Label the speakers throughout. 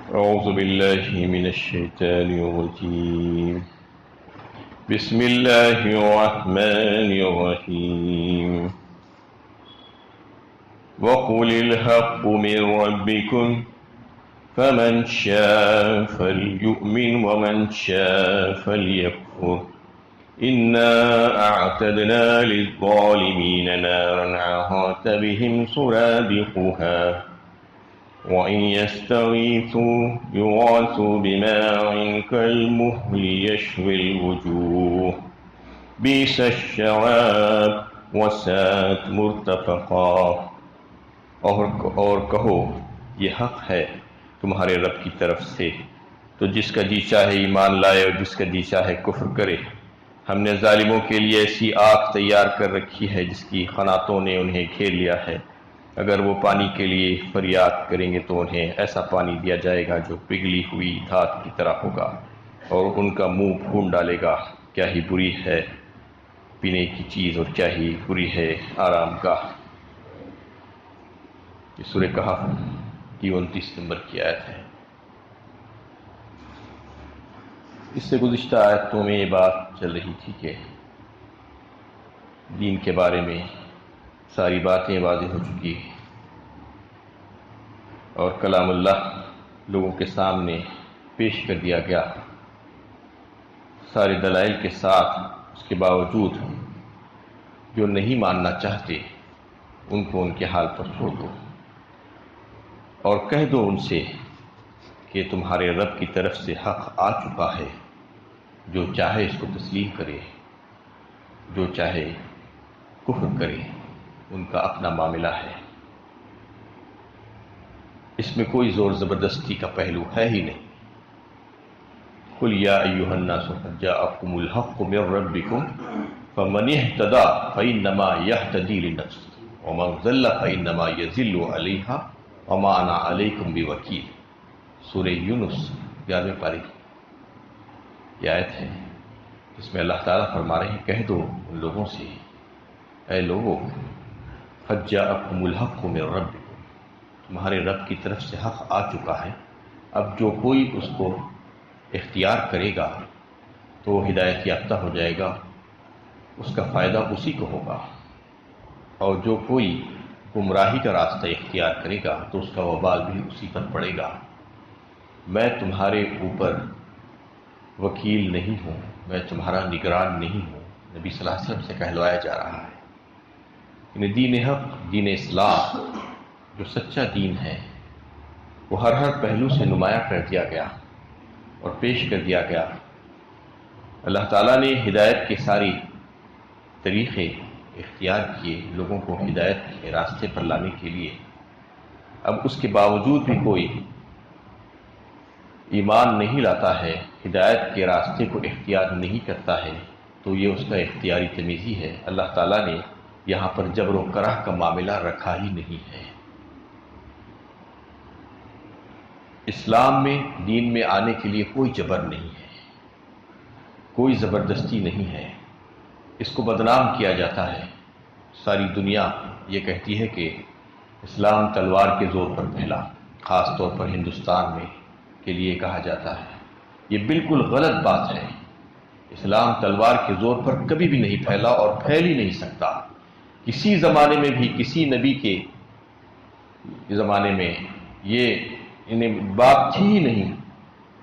Speaker 1: أعوذ بالله من الشيطان الرجيم. بسم الله الرحمن الرحيم. وقل الحق من ربكم فمن شاء فليؤمن ومن شاء فليكفر إنا أعتدنا للظالمين نارا أحاط بهم سرادقها وإن يستغيثوا يغاثوا بماء كالمهل يشوي الوجوه بئس الشراب وساءت مرتفقا. اور کہو یہ حق ہے تمہارے رب کی طرف سے، تو جس کا جی چاہے ایمان لائے اور جس کا جی چاہے کفر کرے۔ ہم نے ظالموں کے لیے ایسی آگ تیار کر رکھی ہے جس کی قناتوں نے انہیں گھیر لیا ہے۔ اگر وہ پانی کے لیے فریاد کریں گے تو انہیں ایسا پانی دیا جائے گا جو پگھلی ہوئی دھات کی طرح ہوگا اور ان کا منہ بھون ڈالے گا۔ کیا ہی بری ہے پینے کی چیز اور کیا ہی بری ہے آرام گاہ۔ یہ سورہ کہف کی 29 نمبر کی آیت ہے۔ اس سے گزشتہ آیتوں میں یہ بات چل رہی تھی کہ دین کے بارے میں ساری باتیں واضح ہو چکی اور کلام اللہ لوگوں کے سامنے پیش کر دیا گیا سارے دلائل کے ساتھ۔ اس کے باوجود جو نہیں ماننا چاہتے ان کو ان کے حال پر چھوڑ دو اور کہہ دو ان سے کہ تمہارے رب کی طرف سے حق آ چکا ہے، جو چاہے اس کو تسلیم کرے، جو چاہے کفر کرے، ان کا اپنا معاملہ ہے۔ اس میں کوئی زور زبردستی کا پہلو ہے ہی نہیں۔ قل یا ایھا الناس قد جاءکم الحق من ربکم فمن اہتدی فانما یہتدی لنفسہ ومن ضل فانما یضل علیہا وما انا علیکم بوکیل۔ سورہ یونس 11ویں پارے کی آیت ہے، اس میں اللہ تعالیٰ فرما رہے ہیں کہہ دو ان لوگوں سے، اے لوگو قد جاءکم الحق من ربکم، تمہارے رب کی طرف سے حق آ چکا ہے۔ اب جو کوئی اس کو اختیار کرے گا تو وہ ہدایت یافتہ ہو جائے گا، اس کا فائدہ اسی کو ہوگا، اور جو کوئی گمراہی کا راستہ اختیار کرے گا تو اس کا وبال بھی اسی پر پڑے گا۔ میں تمہارے اوپر وکیل نہیں ہوں، میں تمہارا نگران نہیں ہوں، نبی صلی اللہ علیہ وسلم سے کہلوایا جا رہا ہے۔ یعنی دین حق، دین اسلام جو سچا دین ہے وہ ہر پہلو سے نمایاں کر دیا گیا اور پیش کر دیا گیا۔ اللہ تعالیٰ نے ہدایت کے ساری طریقے اختیار کیے لوگوں کو ہدایت کے راستے پر لانے کے لیے۔ اب اس کے باوجود بھی کوئی ایمان نہیں لاتا ہے، ہدایت کے راستے کو اختیار نہیں کرتا ہے، تو یہ اس کا اختیاری تمیزی ہے۔ اللہ تعالیٰ نے یہاں پر جبر و کرہ کا معاملہ رکھا ہی نہیں ہے۔ اسلام میں، دین میں آنے کے لیے کوئی جبر نہیں ہے، کوئی زبردستی نہیں ہے۔ اس کو بدنام کیا جاتا ہے۔ ساری دنیا یہ کہتی ہے کہ اسلام تلوار کے زور پر پھیلا، خاص طور پر ہندوستان میں کے لیے کہا جاتا ہے۔ یہ بالکل غلط بات ہے۔ اسلام تلوار کے زور پر کبھی بھی نہیں پھیلا اور پھیل ہی نہیں سکتا۔ کسی زمانے میں بھی کسی نبی کے زمانے میں یہ بات تھی ہی نہیں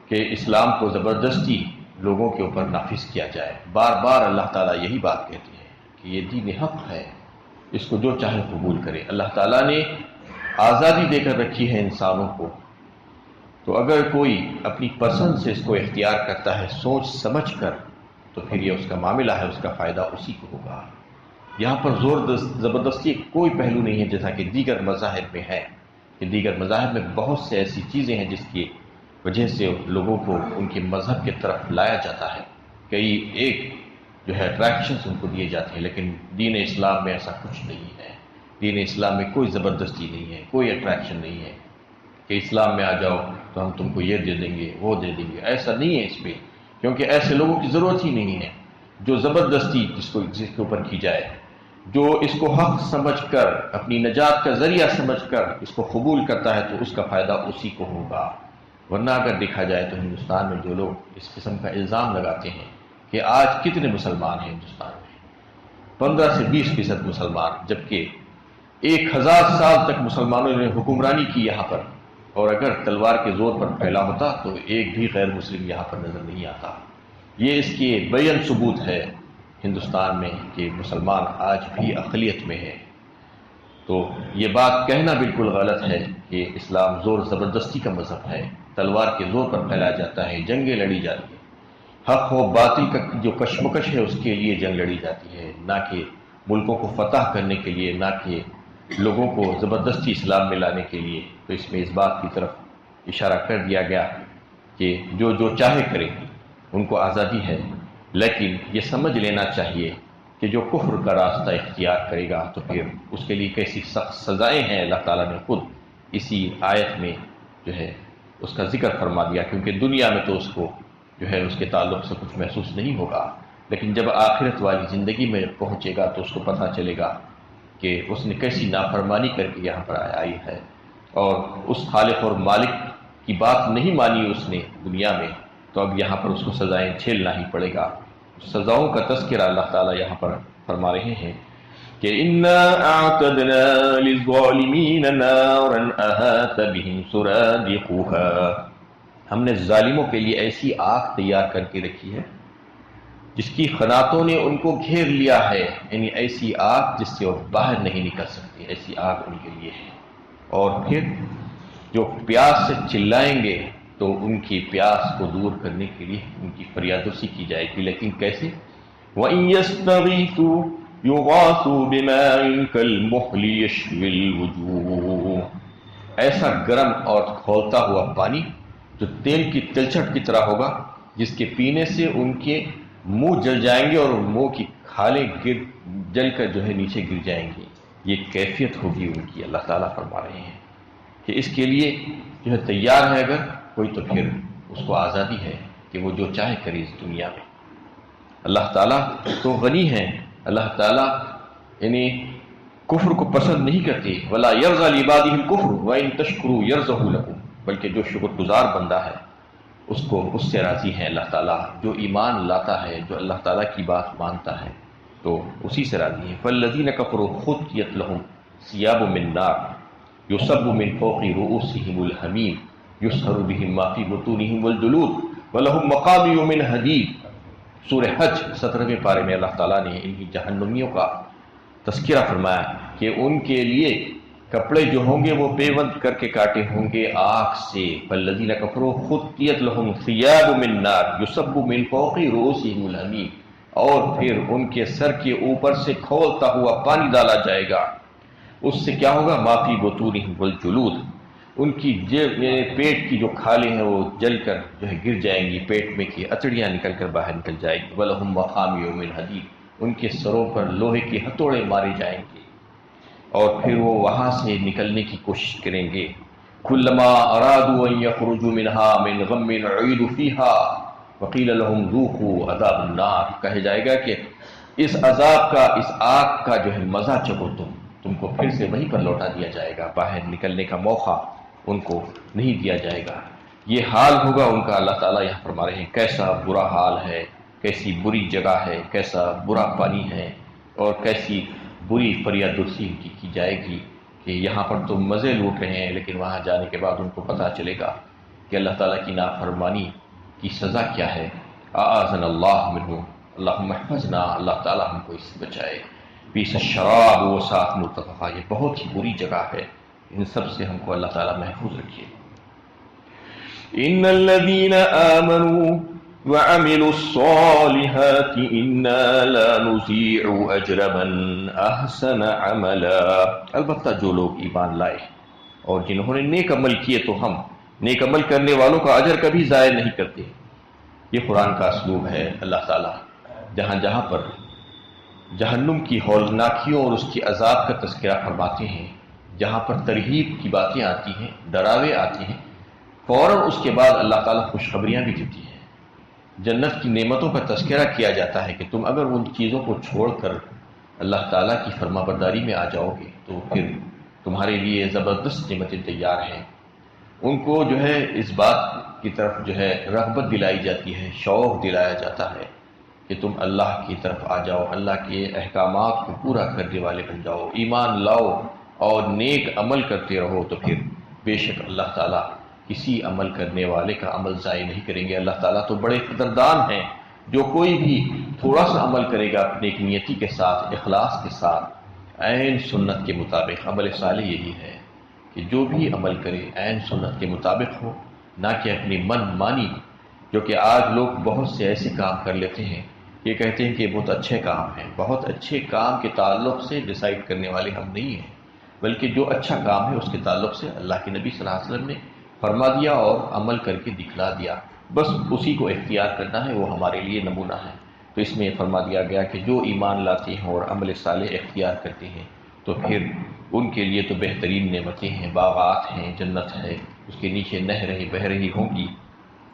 Speaker 1: کہ اسلام کو زبردستی لوگوں کے اوپر نافذ کیا جائے۔ بار بار اللہ تعالیٰ یہی بات کہتی ہے کہ یہ دین حق ہے، اس کو جو چاہے قبول کرے۔ اللہ تعالیٰ نے آزادی دے کر رکھی ہے انسانوں کو، تو اگر کوئی اپنی پسند سے اس کو اختیار کرتا ہے سوچ سمجھ کر، تو پھر یہ اس کا معاملہ ہے، اس کا فائدہ اسی کو ہوگا۔ یہاں پر زور زبردستی کوئی پہلو نہیں ہے، جیسا کہ دیگر مذاہب میں ہے کہ دیگر مذاہب میں بہت سے ایسی چیزیں ہیں جس کی وجہ سے لوگوں کو ان کے مذہب کی طرف لایا جاتا ہے، کئی ایک جو ہے اٹریکشنز ان کو دیے جاتے ہیں، لیکن دین اسلام میں ایسا کچھ نہیں ہے۔ دین اسلام میں کوئی زبردستی نہیں ہے، کوئی اٹریکشن نہیں ہے کہ اسلام میں آ جاؤ تو ہم تم کو یہ دے دیں گے وہ دے دیں گے، ایسا نہیں ہے اس پہ، کیونکہ ایسے لوگوں کی ضرورت ہی نہیں ہے جو زبردستی جس کے اوپر کی جائے۔ جو اس کو حق سمجھ کر، اپنی نجات کا ذریعہ سمجھ کر اس کو قبول کرتا ہے تو اس کا فائدہ اسی کو ہوگا، ورنہ اگر دیکھا جائے تو ہندوستان میں جو لوگ اس قسم کا الزام لگاتے ہیں کہ آج کتنے مسلمان ہیں ہندوستان میں، 15 سے 20% مسلمان، جبکہ 1000 سال تک مسلمانوں نے حکمرانی کی یہاں پر، اور اگر تلوار کے زور پر پھیلا ہوتا تو ایک بھی غیر مسلم یہاں پر نظر نہیں آتا۔ یہ اس کی بیان ثبوت ہے ہندوستان میں کہ مسلمان آج بھی اقلیت میں ہے۔ تو یہ بات کہنا بالکل غلط ہے کہ اسلام زور زبردستی کا مذہب ہے، تلوار کے زور پر پھیلایا جاتا ہے، جنگیں لڑی جاتی ہیں، حق و باطل کا جو کشمکش ہے اس کے لیے جنگ لڑی جاتی ہے، نہ کہ ملکوں کو فتح کرنے کے لیے، نہ کہ لوگوں کو زبردستی اسلام میں لانے کے لیے۔ تو اس میں اس بات کی طرف اشارہ کر دیا گیا کہ جو چاہے کرے، ان کو آزادی ہے، لیکن یہ سمجھ لینا چاہیے کہ جو کفر کا راستہ اختیار کرے گا تو پھر اس کے لیے کیسی سخت سزائیں ہیں۔ اللہ تعالیٰ نے خود اسی آیت میں جو ہے اس کا ذکر فرما دیا، کیونکہ دنیا میں تو اس کو جو ہے اس کے تعلق سے کچھ محسوس نہیں ہوگا، لیکن جب آخرت والی زندگی میں پہنچے گا تو اس کو پتہ چلے گا کہ اس نے کیسی نافرمانی کر کے یہاں پر آئی ہے، اور اس خالق اور مالک کی بات نہیں مانی اس نے دنیا میں، تو اب یہاں پر اس کو سزائیں جھیلنا ہی پڑے گا۔ سزاؤں کا تذکرہ اللہ تعالیٰ یہاں پر فرما رہے ہیں کہ اِنَّا أَعْتَدْنَا لِلظَّالِمِينَ نَارًا أَحَاطَ بِهِمْ سُرَادِقُهَا، ہم نے ظالموں کے لیے ایسی آگ تیار کر کے رکھی ہے جس کی خناتوں نے ان کو گھیر لیا ہے، یعنی ایسی آگ جس سے وہ باہر نہیں نکل سکتے، ایسی آگ ان کے لیے ہے۔ اور پھر جو پیاس سے چلائیں گے تو ان کی پیاس کو دور کرنے کے لیے ان کی فریاد رسی کی جائے گی، لیکن کیسے؟ وَإِن يَسْتَغِيثُوا يُغَاثُوا بِمَاءٍ كَالْمُهْلِ يَشْوِي الْوُجُوهَ، ایسا گرم اور کھولتا ہوا پانی جو تیل کی تلچھٹ کی طرح ہوگا، جس کے پینے سے ان کے منہ جل جائیں گے اور منہ کی کھالیں جل کر جو ہے نیچے گر جائیں گی۔ یہ کیفیت ہوگی ان کی، اللہ تعالیٰ فرما رہے ہیں کہ اس کے لیے جو ہے تیار ہے اگر کوئی، تو پھر اس کو آزادی ہے کہ وہ جو چاہے کرے اس دنیا میں۔ اللہ تعالیٰ تو غنی ہے، اللہ تعالیٰ یعنی کفر کو پسند نہیں کرتے، وَلَا يَرْضَىٰ لِعِبَادِهِ الْكُفْرُ وَإِن تَشْكُرُوا يَرْضَهُ لَكُمْ، بلکہ جو شکر گزار بندہ ہے اس کو اس سے راضی ہے اللہ تعالیٰ، جو ایمان لاتا ہے، جو اللہ تعالیٰ کی بات مانتا ہے تو اسی سے راضی ہے۔ فَالَّذِينَ كَفَرُوا خُتِّيَتْ لَهُمْ ثِيَابٌ مِّن نَّارٍ يُصَبُّ مِّن فَوْقِ رُءُوسِهِمُ الْحَمِيمُ يُصْهَرُ بِهِم مَّا فِي بُطُونِهِمْ وَالْجُلُودُ وَلَهُم مَّقَامِعُ مِنْ حَدِيدٍ۔ سورہ حج 17ویں پارے میں اللہ تعالیٰ نے انہی جہنمیوں کا تذکرہ فرمایا کہ ان کے لیے کپڑے جو ہوں گے وہ پیوند کر کے کاٹے ہوں گے آگ سے۔ فَالَّذِينَ كَفَرُوا خُتِّيَتْ لَهُمْ ثِيَابٌ مِّن نَّارٍ يُصَبُّ مِّن فَوْقِ رُءُوسِهِمُ الْحَمِيمُ، اور پھر ان کے سر کے اوپر سے کھولتا ہوا پانی ڈالا جائے گا، اس سے کیا ہوگا؟ مَا فِي بُطُونِهِمْ وَالْجُلُودُ، ان کی پیٹ کی جو کھالیں ہیں وہ جل کر جو ہے گر جائیں گی، پیٹ میں کی اتڑیاں نکل کر باہر نکل جائیں گی۔ وَلَهُم مَّقَامِعُ مِنْ حَدِيدٍ، ان کے سروں پر لوہے کے ہتھوڑے مارے جائیں گے، اور پھر وہ وہاں سے نکلنے کی کوشش کریں گے۔ كُلَّمَا أَرَادُوا أَن يَخْرُجُوا مِنْهَا مِنْ غَمٍّ أُعِيدُوا فِيهَا وَقِيلَ لَهُمْ ذُوقُوا عَذَابَ النَّارِ، کہا جائے گا کہ اس عذاب کا، اس آگ کا جو ہے مزہ چکھو، تم کو پھر سے وہیں پر لوٹا دیا جائے گا، باہر نکلنے کا موقع ان کو نہیں دیا جائے گا۔ یہ حال ہوگا ان کا۔ اللہ تعالیٰ یہاں فرما رہے ہیں کیسا برا حال ہے، کیسی بری جگہ ہے، کیسا برا پانی ہے، اور کیسی بری فریاد رسی کی جائے گی کہ یہاں پر تو مزے لوٹ رہے ہیں، لیکن وہاں جانے کے بعد ان کو پتہ چلے گا کہ اللہ تعالیٰ کی نافرمانی کی سزا کیا ہے۔ اعاذنا اللہ منہ، اللہم احفظنا، اللہ تعالیٰ ہم کو اس سے بچائے۔ بیس الشراب وساءت مرتفقہ، یہ بہت ہی بری جگہ ہے، ان سب سے ہم کو اللہ تعالیٰ محفوظ رکھیے۔ ان الذين آمنوا وعملوا الصالحات انا لا نضيع اجر من احسن عملا، البتہ جو لوگ ایمان لائے اور جنہوں نے نیک عمل کیے تو ہم نیک عمل کرنے والوں کا اجر کبھی ضائع نہیں کرتے۔ یہ قرآن کا اسلوب ہے۔ اللہ تعالیٰ جہاں جہاں پر جہنم کی ہولناکیوں اور اس کی عذاب کا تذکرہ فرماتے ہیں، جہاں پر ترغیب کی باتیں آتی ہیں، ڈراوے آتی ہیں، فوراً اس کے بعد اللہ تعالیٰ خوشخبریاں بھی دیتی ہیں۔ جنت کی نعمتوں کا تذکرہ کیا جاتا ہے کہ تم اگر ان چیزوں کو چھوڑ کر اللہ تعالیٰ کی فرما برداری میں آ جاؤ گے تو پھر تمہارے لیے زبردست نعمتیں تیار ہیں۔ ان کو جو ہے اس بات کی طرف جو ہے رغبت دلائی جاتی ہے، شوق دلایا جاتا ہے کہ تم اللہ کی طرف آ جاؤ، اللہ کے احکامات کو پورا کرنے والے بن جاؤ، ایمان لاؤ اور نیک عمل کرتے رہو، تو پھر بے شک اللہ تعالیٰ کسی عمل کرنے والے کا عمل ضائع نہیں کریں گے۔ اللہ تعالیٰ تو بڑے قدردان ہیں، جو کوئی بھی تھوڑا سا عمل کرے گا اپنے ایک نیتی کے ساتھ، اخلاص کے ساتھ، عین سنت کے مطابق۔ عمل صالح یہی ہے کہ جو بھی عمل کرے عین سنت کے مطابق ہو، نہ کہ اپنی من مانی، جو کہ آج لوگ بہت سے ایسے کام کر لیتے ہیں، یہ کہتے ہیں کہ بہت اچھے کام ہیں۔ بہت اچھے کام کے تعلق سے ڈیسائیڈ کرنے والے ہم نہیں ہیں، بلکہ جو اچھا کام ہے اس کے تعلق سے اللہ کے نبی صلی اللہ علیہ وسلم نے فرما دیا اور عمل کر کے دکھلا دیا، بس اسی کو اختیار کرنا ہے، وہ ہمارے لیے نمونہ ہے۔ تو اس میں یہ فرما دیا گیا کہ جو ایمان لاتے ہیں اور عمل صالح اختیار کرتے ہیں تو پھر ان کے لیے تو بہترین نعمتیں ہیں، باغات ہیں، جنت ہے، اس کے نیچے نہریں بہہ رہی ہوں گی۔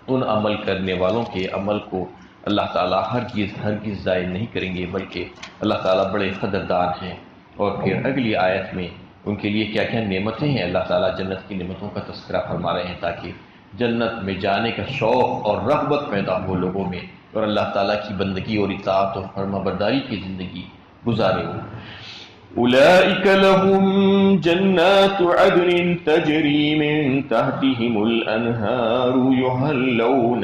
Speaker 1: ان عمل کرنے والوں کے عمل کو اللہ تعالیٰ ہرگز ضائع نہیں کریں گے، بلکہ اللہ تعالیٰ بڑے قدردان ہیں۔ اور پھر اگلی آیت میں ان کے لیے کیا کیا نعمتیں ہیں، اللہ تعالیٰ جنت کی نعمتوں کا تذکرہ فرما رہے ہیں تاکہ جنت میں جانے کا شوق اور رغبت پیدا ہو لوگوں میں، اور اللہ تعالیٰ کی بندگی اور اطاعت اور فرما برداری کی زندگی گزارے ہو۔ أولئك لهم جنات عدن تجري من تحتهم الأنهار يحلون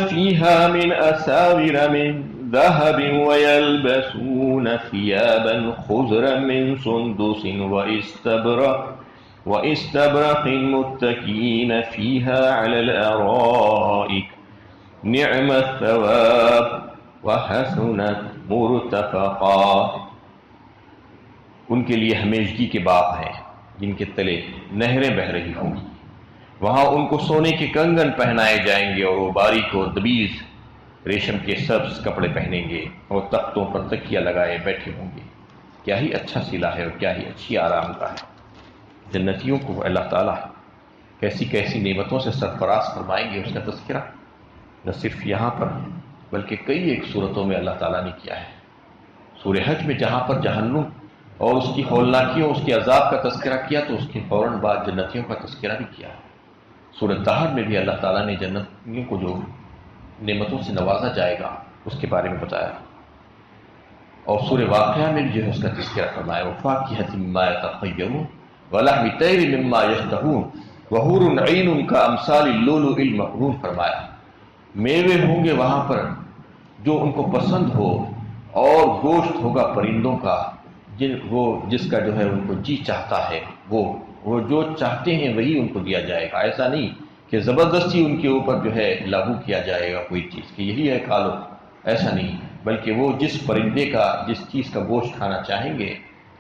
Speaker 1: فيها من أساور من ذهب ويلبسون ثيابا خضرا من سندس وإستبرق متكئين فيها على الأرائك نعم الثواب وحسنت مرتفقا۔ ان کے لیے ہمیشگی کے باغ ہیں جن کے تلے نہریں بہہ رہی ہوں گی، وہاں ان کو سونے کے کنگن پہنائے جائیں گے اور وہ باریک اور دبیز ریشم کے سبز کپڑے پہنیں گے اور تختوں پر تکیہ لگائے بیٹھے ہوں گے۔ کیا ہی اچھا صلہ ہے اور کیا ہی اچھی آرام گاہ ہے۔ جنتیوں کو اللہ تعالیٰ کیسی کیسی نعمتوں سے سرفراز فرمائیں گے، اس کا تذکرہ نہ صرف یہاں پر بلکہ کئی ایک صورتوں میں اللہ تعالیٰ نے کیا ہے۔ سورہ حج میں جہاں پر جہنم اور اس کی ہولناکیوں، اس کے عذاب کا تذکرہ کیا تو اس کے فوراً بعد جنتیوں کا تذکرہ بھی کیا ہے۔ سورہ طہر میں بھی اللہ تعالیٰ نے جنتیوں کو جو نعمتوں سے نوازا جائے گا اس کے بارے میں بتایا، اور سورہ واقعہ میں بھی جو ہے اس کا تذکرہ فرمایا، وَفَاكِهَةٍ مِّمَّا يَتَخَيَّرُونَ وَلَحْمِ طَيْرٍ مِّمَّا يَشْتَهُونَ وَحُورٌ عِينٌ كَأَمْثَالِ اللُّؤْلُؤِ الْمَكْنُونِ فرمایا میوے ہوں گے وہاں پر جو ان کو پسند ہو، اور گوشت ہوگا پرندوں کا جس کا جو ہے ان کو جی چاہتا ہے، وہ جو چاہتے ہیں وہی ان کو دیا جائے گا۔ ایسا نہیں کہ زبردستی ان کے اوپر جو ہے لاگو کیا جائے گا کوئی چیز کہ یہی ہے کھا لو، ایسا نہیں، بلکہ وہ جس پرندے کا جس چیز کا گوشت کھانا چاہیں گے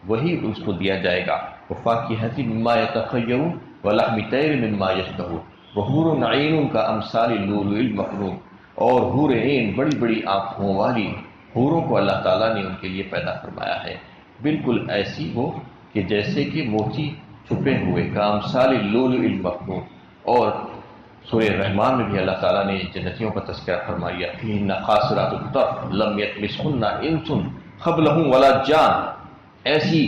Speaker 1: وہی اس کو دیا جائے گا۔ وَفَاكِهَةٍ مِّمَّا يَتَخَيَّرُونَ وَلَحْمِ طَيْرٍ مِّمَّا يَشْتَهُونَ وَحُورٌ عِينٌ كَأَمْثَالِ اللُّؤْلُؤِ الْمَكْنُونِ، اور حور عین بڑی بڑی آنکھوں والی حوروں کو اللہ تعالیٰ نے ان کے لیے پیدا فرمایا ہے، بالکل ایسی وہ کہ جیسے کہ موتی چھپے ہوئے، کامثال اللؤلؤ المکنون۔ اور سورہ رحمان میں بھی اللہ تعالیٰ نے جنتیوں کا تذکرہ فرمایا، فیہن قاصرات الطرف لم یطمثہن انس قبلہم ولا جان، ایسی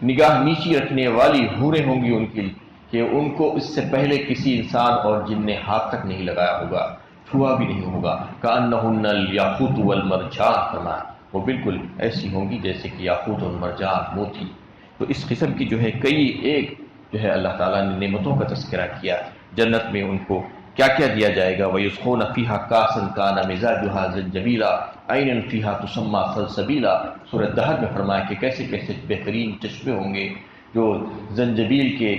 Speaker 1: نگاہ نیچی رکھنے والی حوریں ہوں گی ان کی کہ ان کو اس سے پہلے کسی انسان اور جن نے ہاتھ تک نہیں لگایا ہوگا، چھوا بھی نہیں ہوگا۔ کأنہن الیاقوت والمرجان فرمایا، وہ بالکل ایسی ہوں گی جیسے کہ یاقوت اور مرجان موتی۔ تو اس قسم کی جو ہے کئی ایک جو ہے اللہ تعالیٰ نے نعمتوں کا تذکرہ کیا۔ جنت میں ان کو کیا کیا دیا جائے گا، وَيُسْقَوْنَ فِيهَا كَأْسًا كَانَ مِزَاجُهَا زَنجَبِيلًا عَيْنًا فِيهَا تُسَمَّىٰ سَلْسَبِيلًا۔ سورۃ دہر میں فرمایا کہ کیسے کیسے بہترین چشمے ہوں گے جو زنجبیل کے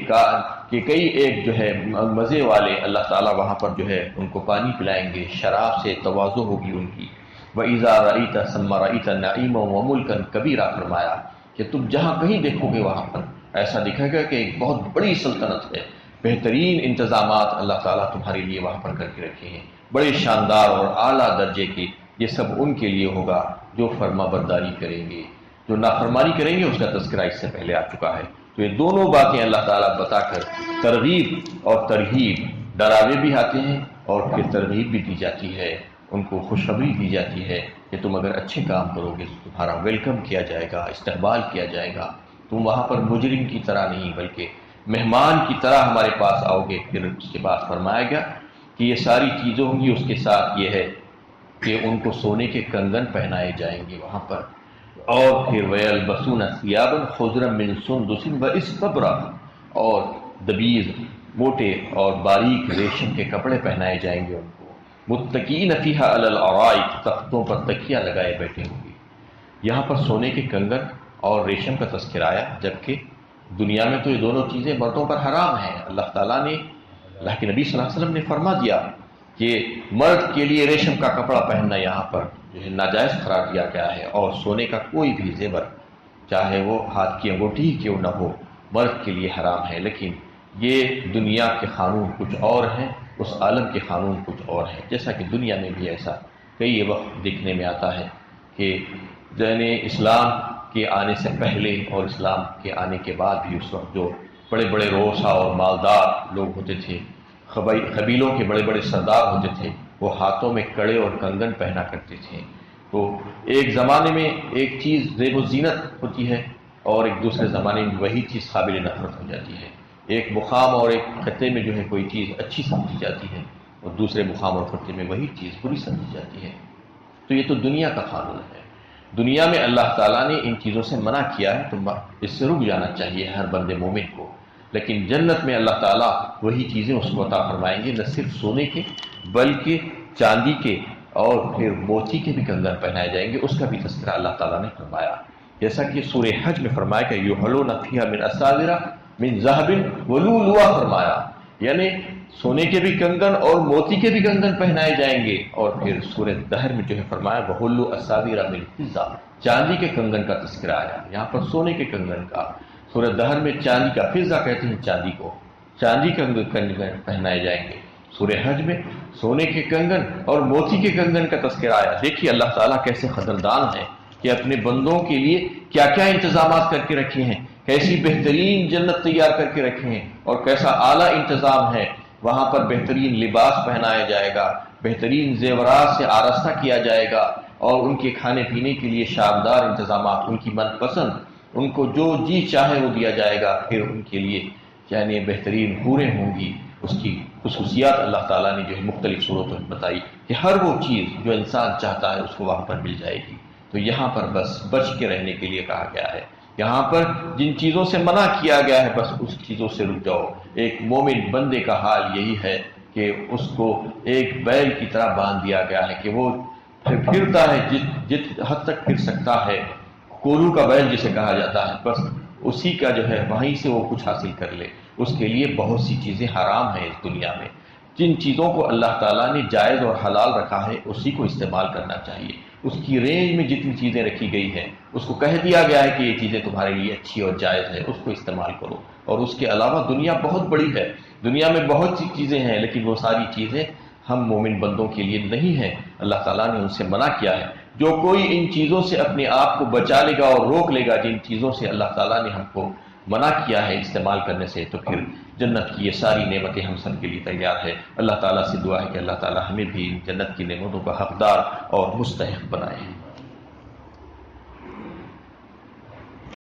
Speaker 1: کئی ایک جو ہے مزے والے، اللہ تعالیٰ وہاں پر جو ہے ان کو پانی پلائیں گے، شراب سے تواضع ہوگی ان کی۔ وَإِذَا رَأَيْتَ ثَمَّ رَأَيْتَ نَعِيمًا وَمُلْكًا كَبِيرًا فرمایا کہ تم جہاں کہیں دیکھو گے وہاں پر ایسا دکھے گا کہ ایک بہت بڑی سلطنت ہے، بہترین انتظامات اللہ تعالیٰ تمہارے لیے وہاں پر کر کے رکھے ہیں، بڑے شاندار اور اعلیٰ درجے کے۔ یہ سب ان کے لیے ہوگا جو فرما برداری کریں گے، جو نافرمانی کریں گے اس کا تذکرہ اس سے پہلے آ چکا ہے۔ تو یہ دونوں باتیں اللہ تعالیٰ بتا کر ترغیب اور ترہیب، ڈراوے بھی آتے ہیں اور پھر ترغیب بھی دی جاتی ہے، ان کو خوشخبری دی جاتی ہے کہ تم اگر اچھے کام کرو گے تو تمہارا ویلکم کیا جائے گا، استقبال کیا جائے گا، تم وہاں پر مجرم کی طرح نہیں بلکہ مہمان کی طرح ہمارے پاس آؤ گے۔ پھر اس کے بعد فرمایا گیا کہ یہ ساری چیزیں ہوں گی، اس کے ساتھ یہ ہے کہ ان کو سونے کے کنگن پہنائے جائیں گے وہاں پر، اور پھر وَيَلْبَسُونَ ثِيَابًا خُضْرًا مِّن سُنْدُسٍ وَإِسْتَبْرَقٍ، اور دبیز موٹے اور باریک ریشم کے کپڑے پہنائے جائیں گے ان کو، متکئین فیہا علی الارائک، تختوں پر تکیہ لگائے بیٹھے ہوں گے۔ یہاں پر سونے کے کنگن اور ریشم کا تذکرہ آیا، جبکہ دنیا میں تو یہ دونوں چیزیں مردوں پر حرام ہیں۔ اللہ تعالیٰ نے، اللہ کے نبی صلی اللہ علیہ وسلم نے فرما دیا کہ مرد کے لیے ریشم کا کپڑا پہننا یہاں پر جو ہے ناجائز قرار دیا گیا ہے، اور سونے کا کوئی بھی زیور چاہے وہ ہاتھ کی انگوٹھی ہی کیوں نہ ہو مرد کے لیے حرام ہے۔ لیکن یہ دنیا کے قانون کچھ اور ہیں، اس عالم کے قانون کچھ اور ہیں، جیسا کہ دنیا میں بھی ایسا کئی وقت دیکھنے میں آتا ہے کہ یعنی اسلام کے آنے سے پہلے اور اسلام کے آنے کے بعد بھی اس وقت جو بڑے بڑے روسا اور مالدار لوگ ہوتے تھے، قبیلوں کے بڑے بڑے سردار ہوتے تھے، وہ ہاتھوں میں کڑے اور کنگن پہنا کرتے تھے۔ تو ایک زمانے میں ایک چیز زیب و زینت ہوتی ہے، اور ایک دوسرے زمانے میں وہی چیز قابل نفرت ہو جاتی ہے۔ ایک مقام اور ایک خطے میں جو ہے کوئی چیز اچھی سمجھی جاتی ہے، اور دوسرے مقام اور خطے میں وہی چیز بری سمجھی جاتی ہے۔ تو یہ تو دنیا کا قانون ہے۔ دنیا میں اللہ تعالیٰ نے ان چیزوں سے منع کیا ہے، تو اس سے رک جانا چاہیے ہر بندے مومن کو۔ لیکن جنت میں اللہ تعالیٰ وہی چیزیں اس کو عطا فرمائیں گے، نہ صرف سونے کے بلکہ چاندی کے اور پھر موتی کے بھی کنگن پہنائے جائیں گے۔ اس کا بھی تذکرہ اللہ تعالیٰ نے فرمایا، جیسا کہ سورہ حج میں فرمایا کہ یحلون فیہا من اساور من ذہب ولؤلؤا فرمایا، یعنی سونے کے بھی کنگن اور موتی کے بھی کنگن پہنائے جائیں گے۔ اور پھر سورہ دہر میں جو ہے فرمایا وحلوا اساور من فضہ، چاندی کے کنگن کا تذکرہ آیا، یہاں پر سونے کے کنگن کا۔ سورہ دہر میں چاندی کا، فضہ کہتے ہیں چاندی کو، چاندی کے کنگن پہنائے جائیں گے۔ سورہ حج میں سونے کے کنگن اور موتی کے کنگن کا تذکرہ آیا۔ دیکھیے اللہ تعالیٰ کیسے قدردان ہے کہ اپنے بندوں کے لیے کیا کیا انتظامات کر کے رکھے ہیں، کیسی بہترین جنت تیار کر کے رکھے ہیں، اور کیسا اعلیٰ انتظام ہے۔ وہاں پر بہترین لباس پہنایا جائے گا، بہترین زیورات سے آراستہ کیا جائے گا، اور ان کے کھانے پینے کے لیے شاندار انتظامات، ان کی من پسند، ان کو جو جی چاہے وہ دیا جائے گا۔ پھر ان کے لیے یعنی بہترین حوریں ہوں گی۔ اس کی خصوصیات اللہ تعالیٰ نے جو ہے مختلف صورتوں میں بتائی کہ ہر وہ چیز جو انسان چاہتا ہے اس کو وہاں پر مل جائے گی۔ تو یہاں پر بس بچ کے رہنے کے لیے کہا گیا ہے، یہاں پر جن چیزوں سے منع کیا گیا ہے بس اس چیزوں سے رک جاؤ۔ ایک مومن بندے کا حال یہی ہے کہ اس کو ایک بیل کی طرح باندھ دیا گیا ہے کہ وہ پھرتا ہے جت حد تک پھر سکتا ہے، کولو کا بیل جسے کہا جاتا ہے، بس اسی کا جو ہے وہیں سے وہ کچھ حاصل کر لے۔ اس کے لیے بہت سی چیزیں حرام ہیں اس دنیا میں۔ جن چیزوں کو اللہ تعالیٰ نے جائز اور حلال رکھا ہے اسی کو استعمال کرنا چاہیے۔ اس کی رینج میں جتنی چیزیں رکھی گئی ہیں اس کو کہہ دیا گیا ہے کہ یہ چیزیں تمہارے لیے اچھی اور جائز ہے، اس کو استعمال کرو۔ اور اس کے علاوہ دنیا بہت بڑی ہے، دنیا میں بہت سی چیزیں ہیں، لیکن وہ ساری چیزیں ہم مومن بندوں کے لیے نہیں ہیں، اللہ تعالیٰ نے ان سے منع کیا ہے۔ جو کوئی ان چیزوں سے اپنے آپ کو بچا لے گا اور روک لے گا جن چیزوں سے اللہ تعالیٰ نے ہم کو منع کیا ہے استعمال کرنے سے، تو پھر جنت کی یہ ساری نعمتیں ہم سب کے لیے تیار ہے۔ اللہ تعالیٰ سے دعا ہے کہ اللہ تعالیٰ ہمیں بھی جنت کی نعمتوں کا حقدار اور مستحق بنائے۔